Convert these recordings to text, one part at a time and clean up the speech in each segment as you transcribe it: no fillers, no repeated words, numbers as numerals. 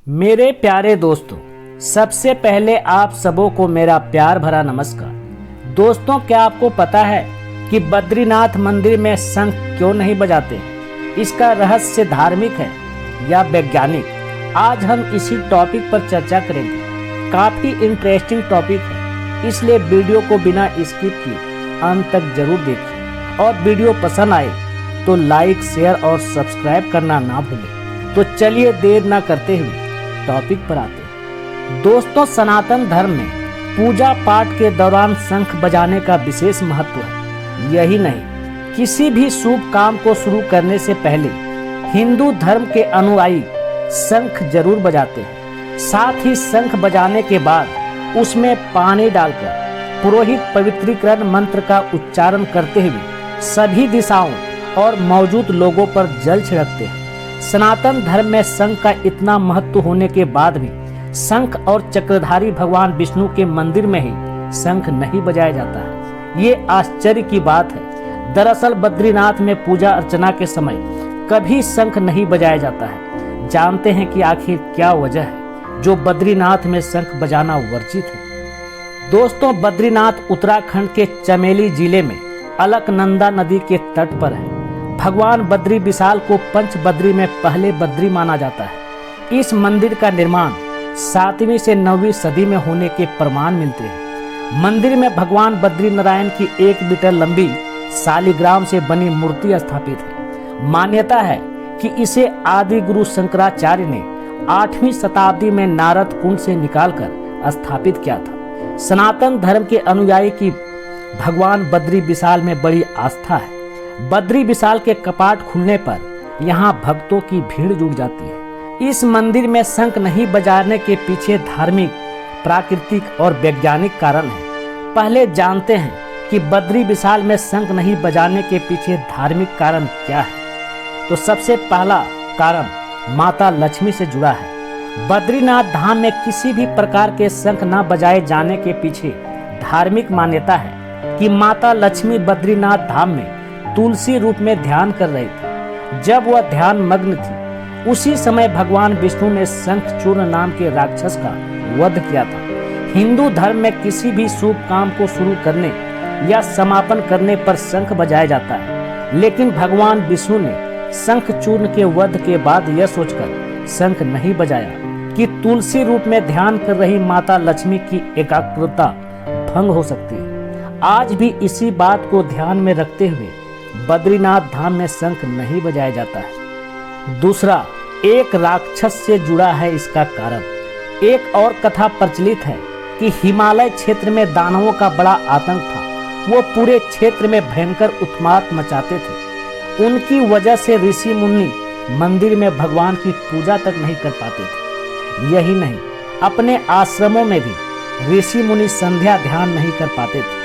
मेरे प्यारे दोस्तों, सबसे पहले आप सबों को मेरा प्यार भरा नमस्कार। दोस्तों, क्या आपको पता है कि बद्रीनाथ मंदिर में शंख क्यों नहीं बजाते? इसका रहस्य धार्मिक है या वैज्ञानिक? आज हम इसी टॉपिक पर चर्चा करेंगे। काफ़ी इंटरेस्टिंग टॉपिक है, इसलिए वीडियो को बिना स्किप किए अंत तक जरूर देखिए और वीडियो पसंद आए तो लाइक, शेयर और सब्सक्राइब करना ना भूलें। तो चलिए देर ना करते हुए टॉपिक पर आते हैं। दोस्तों, सनातन धर्म में पूजा पाठ के दौरान शंख बजाने का विशेष महत्व है। यही नहीं, किसी भी शुभ काम को शुरू करने से पहले हिंदू धर्म के अनुयायी शंख जरूर बजाते हैं। साथ ही शंख बजाने के बाद उसमें पानी डालकर पुरोहित पवित्रीकरण मंत्र का उच्चारण करते हुए सभी दिशाओं और मौजूद लोगों पर जल छिड़कते हैं। सनातन धर्म में शंख का इतना महत्व होने के बाद भी शंख और चक्रधारी भगवान विष्णु के मंदिर में ही शंख नहीं बजाया जाता है। ये आश्चर्य की बात है। दरअसल बद्रीनाथ में पूजा अर्चना के समय कभी शंख नहीं बजाया जाता है। जानते हैं कि आखिर क्या वजह है जो बद्रीनाथ में शंख बजाना वर्जित है? दोस्तों, बद्रीनाथ उत्तराखंड के चमेली जिले में अलकनंदा नदी के तट पर है। भगवान बद्री विशाल को पंच बद्री में पहले बद्री माना जाता है। इस मंदिर का निर्माण 7वीं से 9वीं सदी में होने के प्रमाण मिलते हैं। मंदिर में भगवान बद्री नारायण की 1 मीटर लंबी शालिग्राम से बनी मूर्ति स्थापित है। मान्यता है कि इसे आदि गुरु शंकराचार्य ने 8वीं शताब्दी में नारद कुंड से निकालकर स्थापित किया था। सनातन धर्म के अनुयायी की भगवान बद्री विशाल में बड़ी आस्था है। बद्री विशाल के कपाट खुलने पर यहाँ भक्तों की भीड़ जुट जाती है। इस मंदिर में शंख नहीं बजाने के पीछे धार्मिक, प्राकृतिक और वैज्ञानिक कारण है। पहले जानते हैं कि बद्री विशाल में शंख नहीं बजाने के पीछे धार्मिक कारण क्या है। तो सबसे पहला कारण माता लक्ष्मी से जुड़ा है। बद्रीनाथ धाम में किसी भी प्रकार के शंख न बजाए जाने के पीछे धार्मिक मान्यता है कि माता लक्ष्मी बद्रीनाथ धाम में तुलसी रूप में ध्यान कर रही थी। जब वह ध्यान मग्न थी, उसी समय भगवान विष्णु ने शंखचूर्ण नाम के राक्षस का वध किया था। हिंदू धर्म में किसी भी शुभ काम को शुरू करने या समापन करने पर शंख बजाया जाता है, लेकिन भगवान विष्णु ने शंखचूर्ण के वध के बाद यह सोचकर शंख नहीं बजाया कि तुलसी रूप में ध्यान कर रही माता लक्ष्मी की एकाग्रता भंग हो सकती है। आज भी इसी बात को ध्यान में रखते हुए बद्रीनाथ धाम में शंख नहीं बजाया जाता है। दूसरा, एक राक्षस से जुड़ा है इसका कारण। एक और कथा प्रचलित है कि हिमालय क्षेत्र में दानवों का बड़ा आतंक था। वो पूरे क्षेत्र में भयंकर उत्पात मचाते थे। उनकी वजह से ऋषि मुनि मंदिर में भगवान की पूजा तक नहीं कर पाते थे। यही नहीं, अपने आश्रमों में भी ऋषि मुनि संध्या ध्यान नहीं कर पाते थे।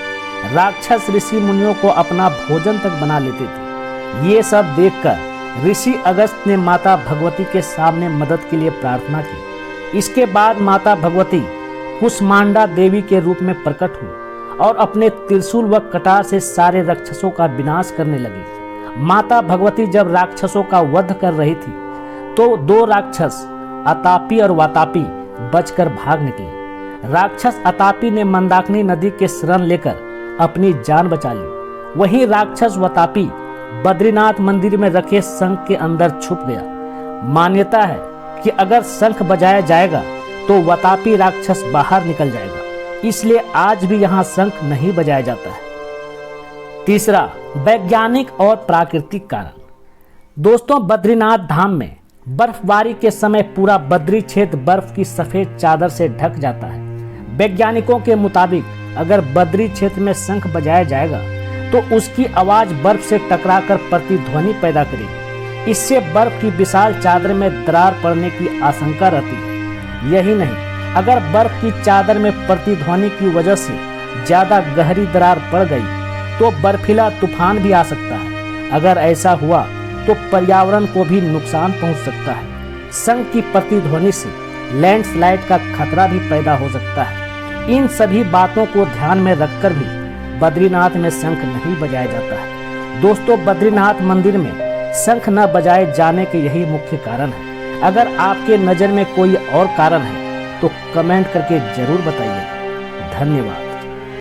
राक्षस ऋषि मुनियों को अपना भोजन तक बना लेते थे। ये सब देखकर ऋषि अगस्त ने माता भगवती के सामने मदद के लिए प्रार्थना की। इसके बाद माता भगवती कुष्मांडा देवी के रूप में प्रकट हुई और अपने त्रिशूल व कटार से सारे राक्षसों का विनाश करने लगी। माता भगवती जब राक्षसों का वध कर रही थी तो 2 राक्षस अतापी और वातापी बचकर भाग निकले। राक्षस अतापी ने मंदाकिनी नदी के शरण लेकर अपनी जान बचा ली। वहीं राक्षस वातापी बद्रीनाथ मंदिर में रखे शंख के अंदर छुप गया। मान्यता है कि अगर शंख बजाया जाएगा तो वातापी राक्षस बाहर निकल जाएगा, इसलिए आज भी यहाँ शंख नहीं बजाया जाता है। तीसरा, वैज्ञानिक और प्राकृतिक कारण। दोस्तों, बद्रीनाथ धाम में बर्फबारी के समय पूरा बद्री क्षेत्र बर्फ की सफेद चादर से ढक जाता है। वैज्ञानिकों के मुताबिक अगर बद्री क्षेत्र में शंख बजाया जाएगा तो उसकी आवाज बर्फ से टकराकर प्रतिध्वनि पैदा करेगी। इससे बर्फ की विशाल चादर में दरार पड़ने की आशंका रहती है। यही नहीं, अगर बर्फ की चादर में प्रतिध्वनि की वजह से ज्यादा गहरी दरार पड़ गई तो बर्फीला तूफान भी आ सकता है। अगर ऐसा हुआ तो पर्यावरण को भी नुकसान पहुंच सकता है। शंख की प्रतिध्वनि से लैंडस्लाइड का खतरा भी पैदा हो सकता है। इन सभी बातों को ध्यान में रखकर भी बद्रीनाथ में शंख नहीं बजाया जाता है। दोस्तों, बद्रीनाथ मंदिर में शंख न बजाए जाने के यही मुख्य कारण है। अगर आपके नज़र में कोई और कारण है तो कमेंट करके जरूर बताइए। धन्यवाद।